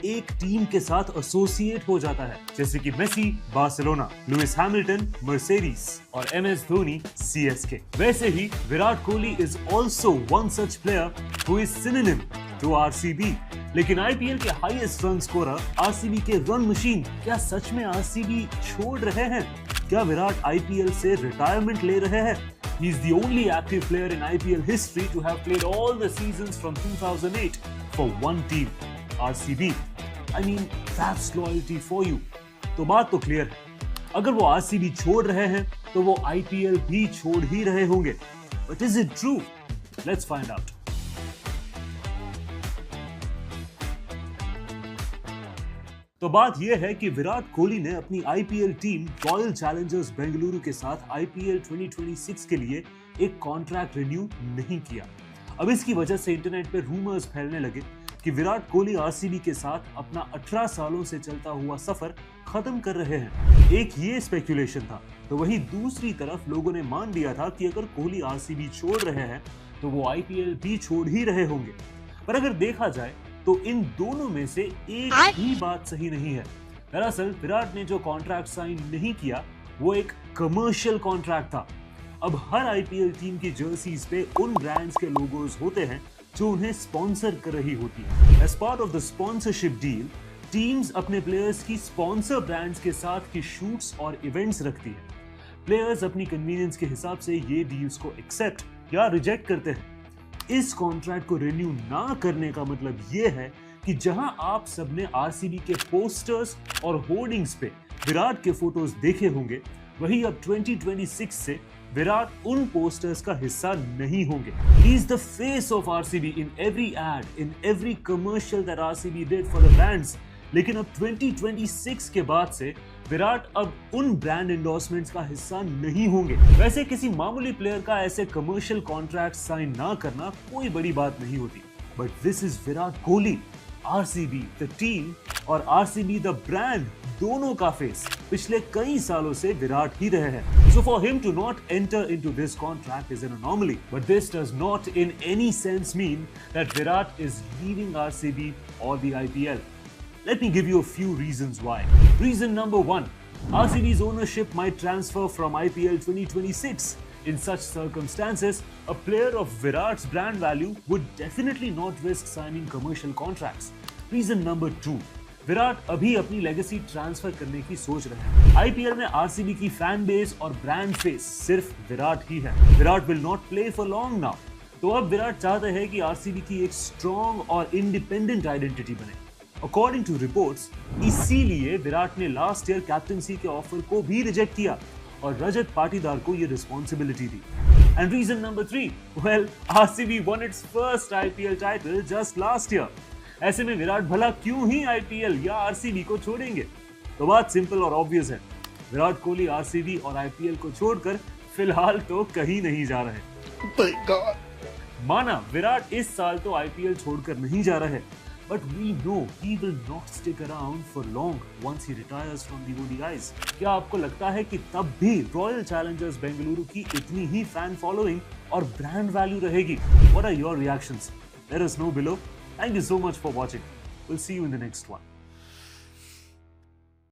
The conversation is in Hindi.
एक टीम के साथ एसोसिएट हो जाता है, जैसे कि Messi Barcelona, Lewis Hamilton Mercedes और एमएस धोनी सीएसके। वैसे ही Virat Kohli is also one such player who is synonym to RCB. लेकिन आईपीएल के हाईएस्ट रन स्कोरर आरसीबी के रन मशीन क्या सच में आरसीबी छोड़ रहे हैं? क्या विराट आईपीएल से रिटायरमेंट ले रहे हैं? He is the only active player in IPL history to have played all the seasons from 2008 for one team, RCB. I mean, that's loyalty for you. तो बात तो क्लियर है, अगर वो RCB छोड़ रहे हैं तो वो IPL भी छोड़ ही रहे होंगे। But is it true? Let's find out. तो बात यह है कि विराट कोहली ने अपनी IPL team royal Challengers Bengaluru के साथ आईपीएल 2026 के लिए एक कॉन्ट्रैक्ट रिन्यू नहीं किया। अब इसकी वजह से इंटरनेट पे रूमर्स फैलने लगे कि विराट कोहली आरसीबी के साथ अपना 18 सालों से चलता हुआ सफर खत्म कर रहे हैं। एक ये स्पेकुलेशन था, तो वहीं दूसरी तरफ लोगों ने मान लिया था कि अगर कोहली आरसीबी छोड़ रहे हैं तो वो आईपीएल भी छोड़ ही रहे होंगे। पर अगर देखा जाए तो इन दोनों में से एक ही बात सही नहीं है। दरअसल विराट ने जो कॉन्ट्रैक्ट साइन नहीं किया वो एक कमर्शियल कॉन्ट्रैक्ट था। अब हर आईपीएल टीम की जर्सीज पे उन ब्रांड्स के लोगोज होते हैं जो उन्हें स्पॉन्सर कर रही होती है। As part of the sponsorship deal, teams अपने प्लेयर्स की स्पॉन्सर ब्रांड्स के साथ की शूट्स और इवेंट्स रखती है। प्लेयर्स अपनी कन्वीनियंस के हिसाब से ये डील्स को एक्सेप्ट या रिजेक्ट करते हैं। इस कॉन्ट्रैक्ट को रिन्यू ना करने का मतलब ये है कि जहां आप सबने आरसीबी के पोस्टर्स और होर्डिंग्स पे विराट के फोटोज देखे होंगे, वही अब 2026 से विराट उन पोस्टर्स का हिस्सा नहीं होंगे। He is the face of RCB in every ad, in every commercial that RCB did for the brands. लेकिन अब 2026 के बाद से विराट अब उन ब्रांड एंडोर्समेंट्स का हिस्सा नहीं होंगे। वैसे किसी मामूली प्लेयर का ऐसे कमर्शियल कॉन्ट्रैक्ट साइन ना करना कोई बड़ी बात नहीं होती, but this is Virat Kohli, RCB the team और आरसीबी द ब्रांड, दोनों का फेस पिछले कई सालों से विराट ही रहे हैं। So for him to not enter into this contract is an anomaly, but this does not in any sense mean that Virat is leaving RCB or the IPL. Let me give you a few reasons why. Reason number 1, RCB's ownership might transfer from IPL 2026. In such circumstances, a player of Virat's brand value would definitely not risk signing commercial contracts. Reason number 2, Virat अभी अपनी लेगेसी ट्रांसफर करने की सोच रहे हैं। आईपीएल में आरसीबी की फैन बेस और ब्रांड फेस सिर्फ विराट ही है। Virat will not play for long now. तो अब विराट चाहते हैं कि आरसीबी की एक स्ट्रॉन्ग और इंडिपेंडेंट आइडेंटिटी बने। अकॉर्डिंग टू रिपोर्ट्स, इसीलिए विराट ने लास्ट ईयर कैप्टनसी के ऑफर को भी रिजेक्ट किया और रजत पाटीदार को ये रिस्पॉन्सिबिलिटी दी। And reason number 3, well, RCB won its first IPL title just last year. ऐसे में विराट भला क्यों ही आईपीएल या आरसीबी को छोड़ेंगे? तो बात सिंपल और ऑब्वियस है, विराट कोहली आरसीबी और आईपीएल को छोड़कर फिलहाल तो कहीं नहीं जा रहे। माना विराट इस साल तो आईपीएल छोड़कर नहीं जा रहे, but we know he will not stick around for long once he retires from the ODIs. क्या आपको लगता है कि तब भी रॉयल चैलेंजर्स बेंगलुरु की इतनी ही फैन फॉलोइंग और ब्रांड वैल्यू रहेगी? What are your reactions? Let us know below. Thank you so much for watching. We'll see you in the next one.